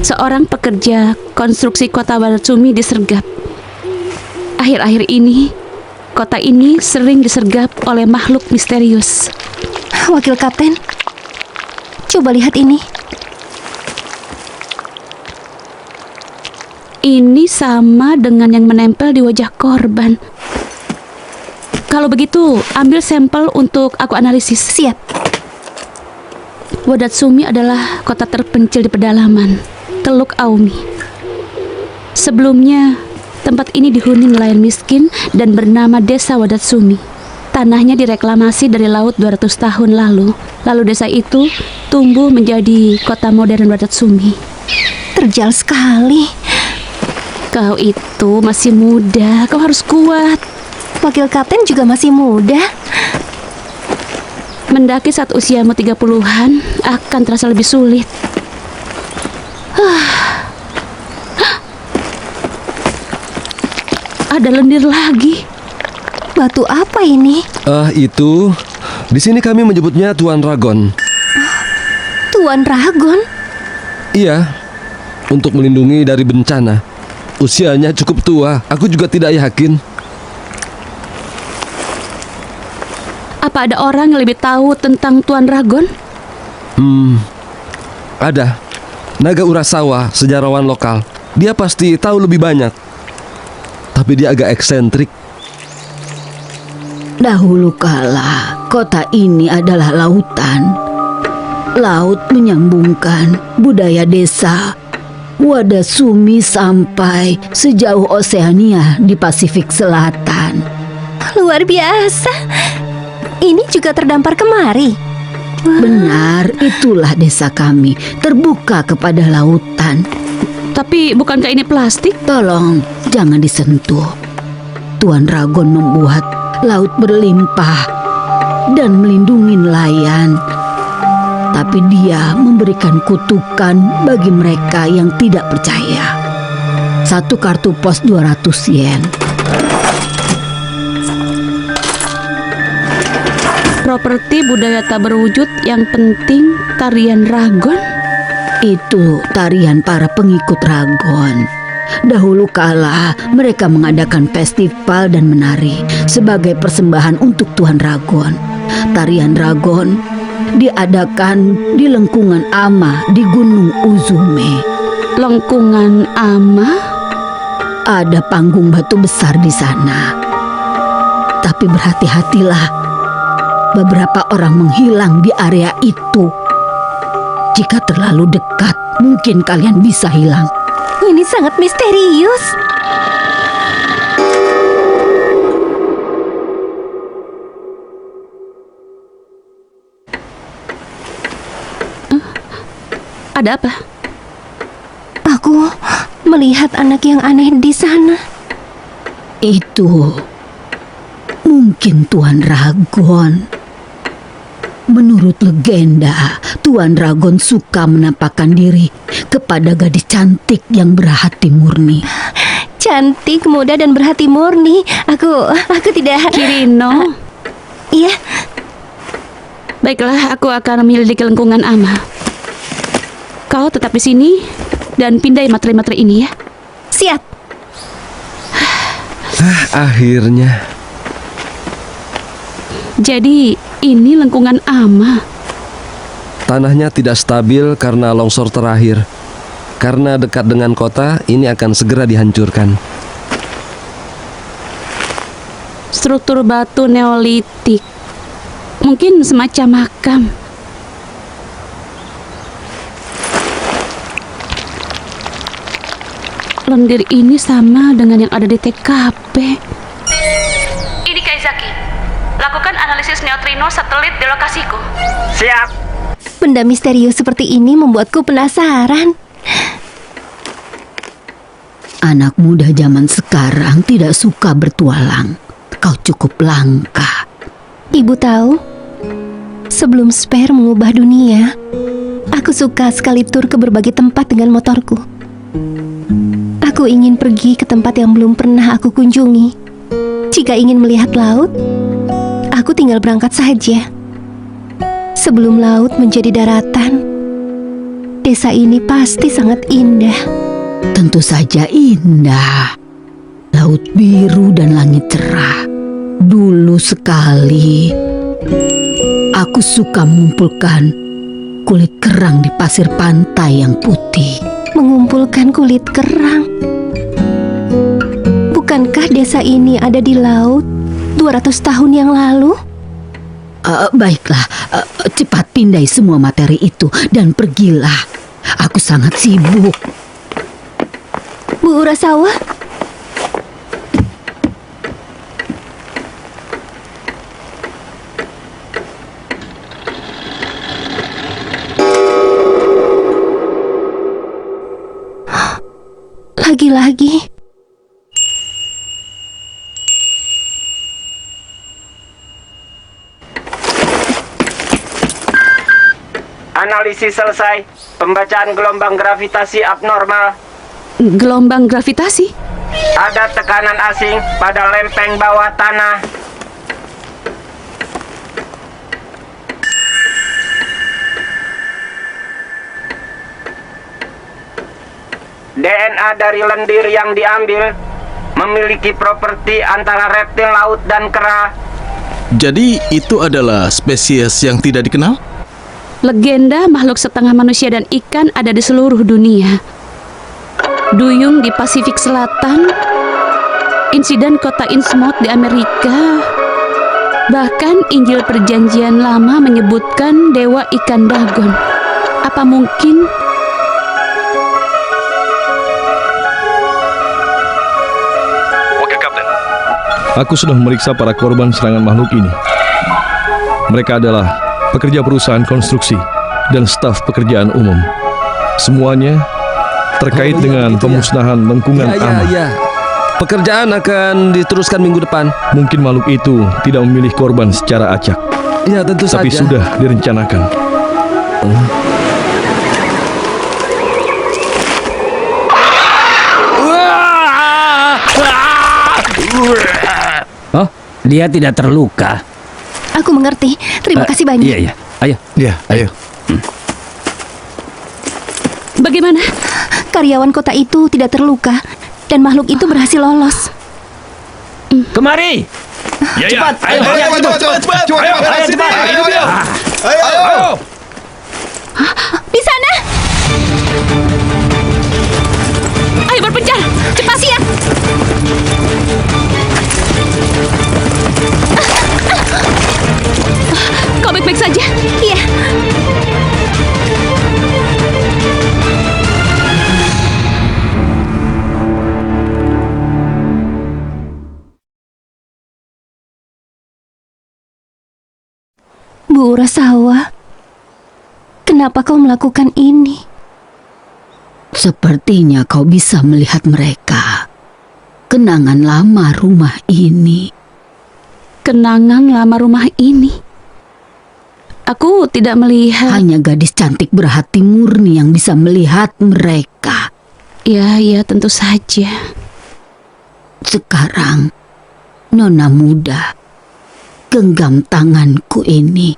seorang pekerja konstruksi kota Wadatsumi disergap. Akhir-akhir ini, kota ini sering disergap oleh makhluk misterius. Wakil Kapten, coba lihat ini. Ini sama dengan yang menempel di wajah korban. Kalau begitu, ambil sampel untuk aku analisis. Siap. Wadatsumi adalah kota terpencil di pedalaman Teluk Aumi. Sebelumnya, tempat ini dihuni nelayan miskin dan bernama Desa Wadatsumi. Tanahnya direklamasi dari laut 200 tahun lalu. Lalu desa itu tumbuh menjadi kota modern Wadatsumi. Terjal sekali. Kau itu masih muda, kau harus kuat. Wakil Kapten juga masih muda. Mendaki saat usiamu 30-an akan terasa lebih sulit. Ada lendir lagi. Batu apa ini? Itu di sini kami menyebutnya Tuan Ragon. Tuan Ragon? Iya, untuk melindungi dari bencana. Usianya cukup tua, aku juga tidak yakin. Apa ada orang yang lebih tahu tentang Tuan Ragon? Ada. Naga Urasawa, sejarawan lokal. Dia pasti tahu lebih banyak. Tapi dia agak eksentrik. Dahulu kala, kota ini adalah lautan. Laut menyambungkan budaya desa Wadatsumi sampai sejauh Oseania di Pasifik Selatan. Luar biasa. Ini juga terdampar kemari. Benar, itulah desa kami, terbuka kepada lautan. Tapi bukankah ini plastik? Tolong, jangan disentuh. Tuan Ragon membuat laut berlimpah dan melindungi nelayan. Tapi dia memberikan kutukan bagi mereka yang tidak percaya. Satu kartu pos 200 yen. Properti budaya tak berwujud yang penting tarian Ragon? Itu tarian para pengikut Ragon. Dahulu kala mereka mengadakan festival dan menari sebagai persembahan untuk Tuan Ragon. Tarian Ragon diadakan di Lengkungan Ama di Gunung Uzume. Lengkungan Ama? Ada panggung batu besar di sana. Tapi berhati-hatilah. Beberapa orang menghilang di area itu. Jika terlalu dekat, mungkin kalian bisa hilang. Ini sangat misterius. Ada apa? Aku melihat anak yang aneh di sana. Itu mungkin Tuan Ragon. Menurut legenda, Tuan Ragon suka menampakkan diri kepada gadis cantik yang berhati murni. Cantik, muda, dan berhati murni. Aku tidak... Kirino? Iya. Baiklah, aku akan menyelidiki Lengkungan Ama. Kau tetap di sini dan pindai materi-materi ini ya. Siap. Akhirnya. Jadi ini Lengkungan Ama. Tanahnya tidak stabil karena longsor terakhir. Karena dekat dengan kota, ini akan segera dihancurkan. Struktur batu Neolitik. Mungkin semacam makam. Lendir ini sama dengan yang ada di TKP. Ini Kaizaki. Lakukan analisis neutrino satelit di lokasiku. Siap. Benda misterius seperti ini membuatku penasaran. Anak muda zaman sekarang tidak suka bertualang. Kau cukup langka. Ibu tahu, sebelum Spare mengubah dunia, aku suka sekali tur ke berbagai tempat dengan motorku. Aku ingin pergi ke tempat yang belum pernah aku kunjungi. Jika ingin melihat laut, aku tinggal berangkat saja. Sebelum laut menjadi daratan, Desa ini pasti sangat indah. Tentu saja indah. Laut biru dan langit cerah. Dulu sekali, aku suka mengumpulkan kulit kerang di pasir pantai yang putih. Mengumpulkan kulit kerang. Bukankah desa ini ada di laut 200 tahun yang lalu? Baiklah, cepat pindai semua materi itu dan pergilah. Aku sangat sibuk. Bu Urasawa, lagi-lagi. Analisis selesai. Pembacaan gelombang gravitasi abnormal. Gelombang gravitasi? Ada tekanan asing pada lempeng bawah tanah. DNA dari lendir yang diambil memiliki properti antara reptil laut dan kera. Jadi itu adalah spesies yang tidak dikenal? Legenda makhluk setengah manusia dan ikan ada di seluruh dunia. Duyung di Pasifik Selatan, insiden kota Innsmouth di Amerika, bahkan Injil Perjanjian Lama menyebutkan dewa ikan Dagon. Apa mungkin Oke, Kapten. Aku sudah memeriksa para korban serangan makhluk ini. Mereka adalah pekerja perusahaan konstruksi dan staf pekerjaan umum. Semuanya terkait dengan pemusnahan lengkungan aman. Ya. Pekerjaan akan diteruskan minggu depan. Mungkin makhluk itu tidak memilih korban secara acak, Ya, tentu tapi saja. sudah direncanakan. Oh, dia tidak terluka. Aku mengerti. Terima kasih banyak. Iya, iya. Ayo. Ya, ayo. bagaimana? Karyawan kota itu tidak terluka dan makhluk itu berhasil lolos. Kemari. Ya, Cepat, ya. ayo, Ayo, cepat. cepat. Ayo, cepat. Ayo. Di sana! Ayo berpencar, cepat siap. Kau baik-baik saja? Iya. Bu Urasawa, kenapa kau melakukan ini? Sepertinya kau bisa melihat mereka. Kenangan lama rumah ini. Kenangan lama rumah ini. Aku tidak melihat. Hanya gadis cantik berhati murni yang bisa melihat mereka. Ya, tentu saja. Sekarang, Nona muda, genggam tanganku ini.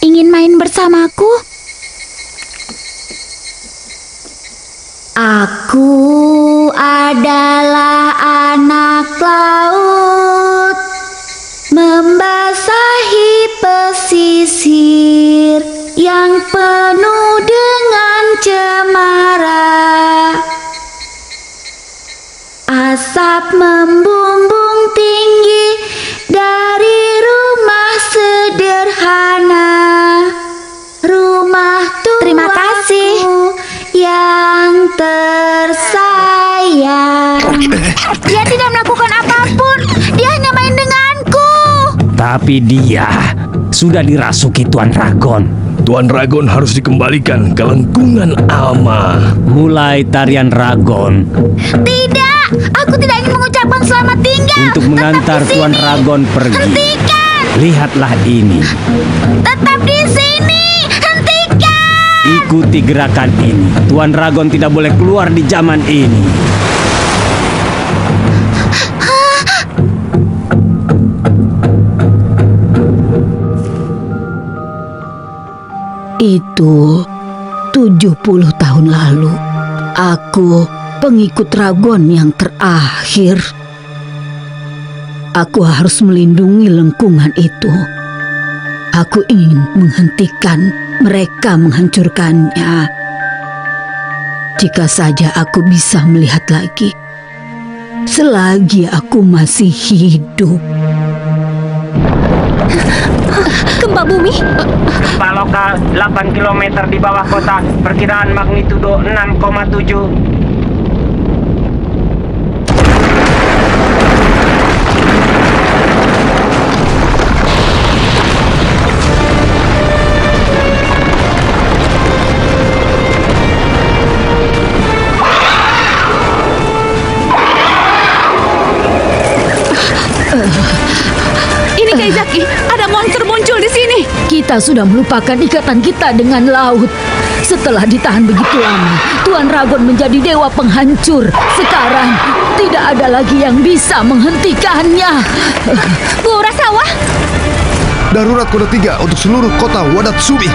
Ingin main bersamaku? Aku adalah anak laut, membasahi pesisir yang penuh dengan cemara. Asap membumbung tinggi dari rumah sederhana. Rumah tua. Terima kasih. Dia tidak melakukan apapun. Dia hanya main denganku. Tapi dia sudah dirasuki Tuan Ragon. Tuan Ragon harus dikembalikan ke lengkungan Alma. Mulai tarian Ragon Tidak, aku tidak ingin mengucapkan selamat tinggal. untuk mengantar Tetap di Tuan sini. Ragon pergi. Hentikan. Lihatlah ini. Tetap di sini. Hentikan. Ikuti gerakan ini. Tuan Ragon tidak boleh keluar di zaman ini. Itu 70 tahun lalu. Aku pengikut Ragon yang terakhir. Aku harus melindungi lengkungan itu. Aku ingin menghentikan mereka menghancurkannya. Jika saja aku bisa melihat lagi. Selagi aku masih hidup. Gempa bumi. Gempa lokal 8 km di bawah kota, perkiraan magnitudo 6,7. Ini Kaizaki, ada monster muncul di sini. Kita sudah melupakan ikatan kita dengan laut. Setelah ditahan begitu lama, Tuan Ragon menjadi dewa penghancur. Sekarang tidak ada lagi yang bisa menghentikannya. Bu Rasawa. Darurat kode 3 untuk seluruh kota Wadatsumi.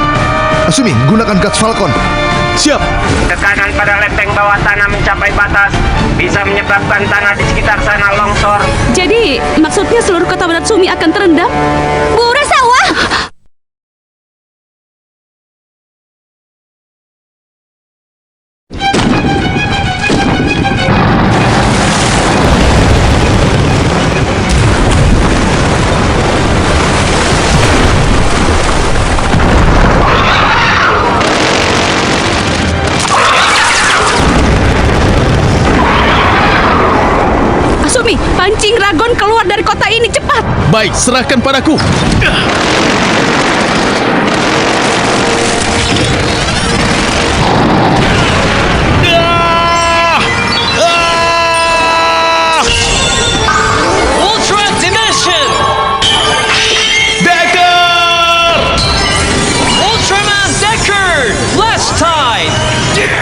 Asumi, gunakan Guts Falcon. Siap. Tekanan pada lempeng bawah tanah mencapai batas, bisa menyebabkan tanah di sekitar sana longsor. Jadi, maksudnya seluruh kota Wadatsumi akan terendam? Bu Rasawa. Asumi, pancing Ragon keluar dari kota ini cepat. Baik, serahkan padaku. Ultra Dimension! Decker! Ultraman Deckard! Last Tide!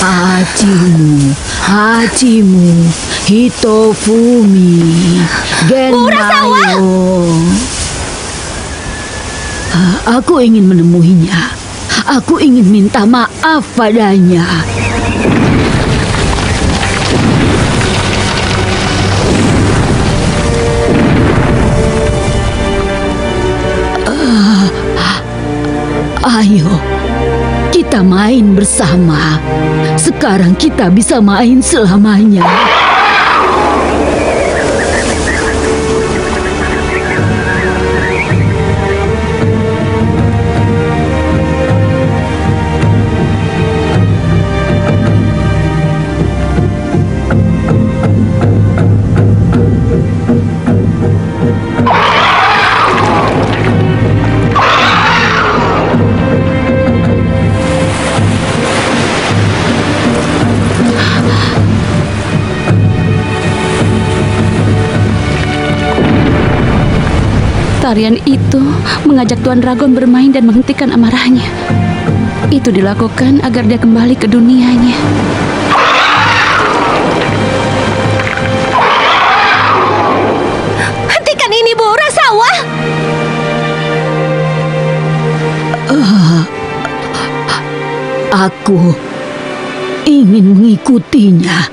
Pacimu Hachimu, Hitofumi, Genmayo. Aku ingin menemuinya. Aku ingin minta maaf padanya. Ayo, kita main bersama. Sekarang kita bisa main selamanya. Tarian itu mengajak Tuan Ragon bermain dan menghentikan amarahnya. Itu dilakukan agar dia kembali ke dunianya. Hentikan ini, Bu Urasawa! Aku ingin mengikutinya.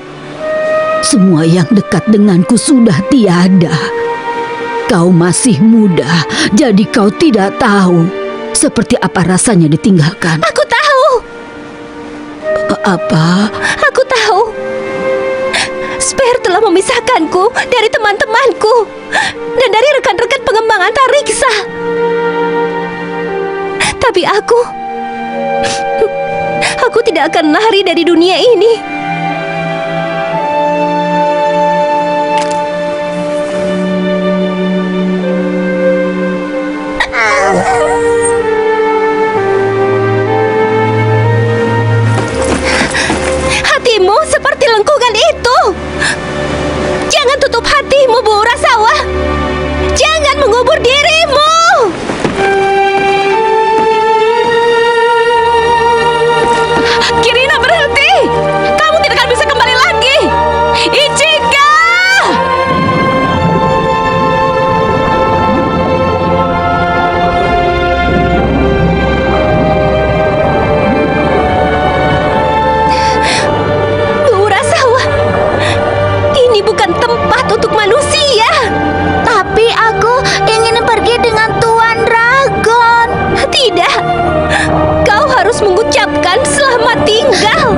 Semua yang dekat denganku sudah tiada. Kau masih muda, jadi kau tidak tahu seperti apa rasanya ditinggalkan. Aku tahu. Apa? Aku tahu. Spare telah memisahkanku dari teman-temanku dan dari rekan-rekan pengembang antariksa. Tapi aku tidak akan lari dari dunia ini. Hatimu seperti lengkungan itu. Jangan tutup hatimu, Bu Urasawa. Jangan mengubur dirimu. Kirina, berhenti! Kamu tidak akan bisa kembali lagi! Ichika! Bu Urasawa, ini bukan tempat untuk manusia. Tapi aku ingin pergi dengan Tuan Ragon. Tidak, kau harus mengucapkan selamat tinggal.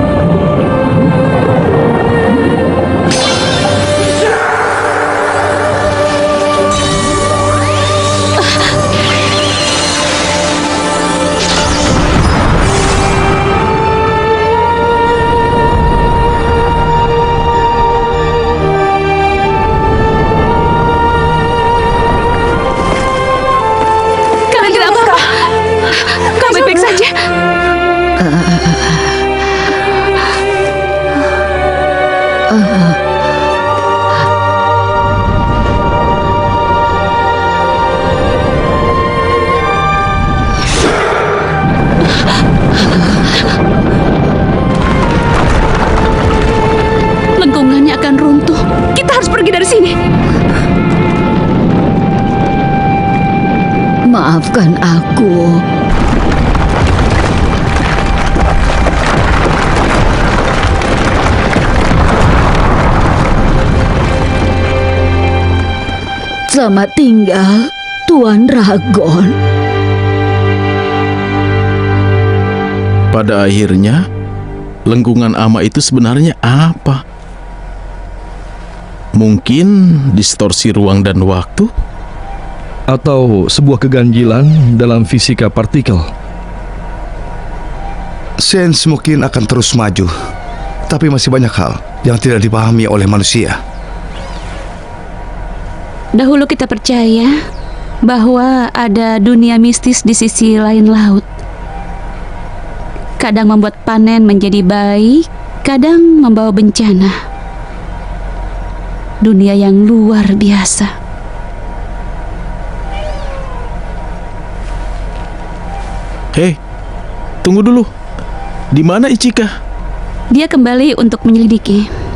Kalian tidak apa-apa. Kau baik-baik saja. Lengkungannya akan runtuh. Kita harus pergi dari sini. Maafkan aku. Selamat tinggal, Tuan Ragon. Pada akhirnya, lengkungan ama itu sebenarnya apa? Mungkin distorsi ruang dan waktu? Atau sebuah keganjilan dalam fisika partikel. Sains mungkin akan terus maju, tapi masih banyak hal yang tidak dipahami oleh manusia. Dahulu kita percaya bahwa ada dunia mistis di sisi lain laut. Kadang membuat panen menjadi baik, kadang membawa bencana. Dunia yang luar biasa. Hei, tunggu dulu. Di mana Ichika? Dia kembali untuk menyelidiki.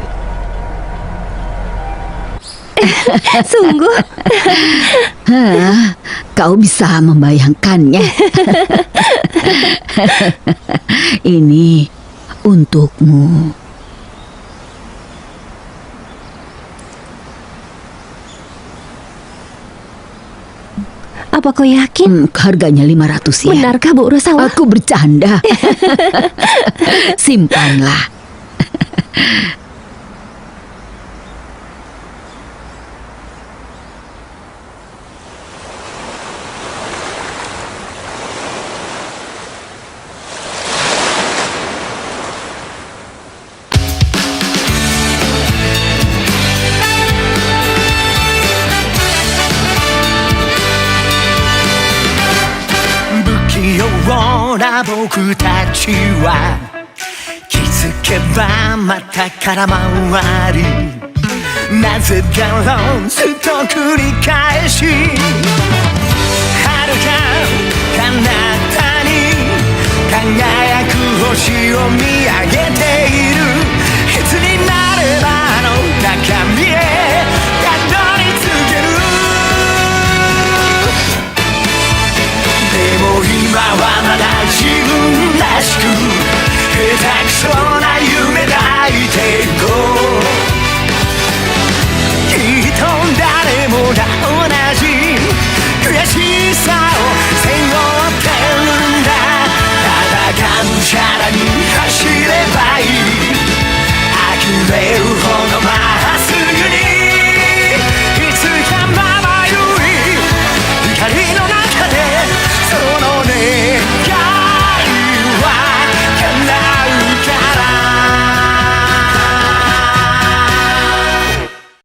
Sungguh. Hah, kau bisa membayangkannya. Ini untukmu. Apa kau yakin? Harganya 500 yen. Benarkah Bu Rosawa? Aku bercanda. Simpanlah.僕たちは気づけばまた空回りなぜだろうずっと繰り返し遥か彼方に輝く星を見上げているいつになればあの高みへたどり着けるでも今はまだ自分らしく下手くそな夢抱いていこう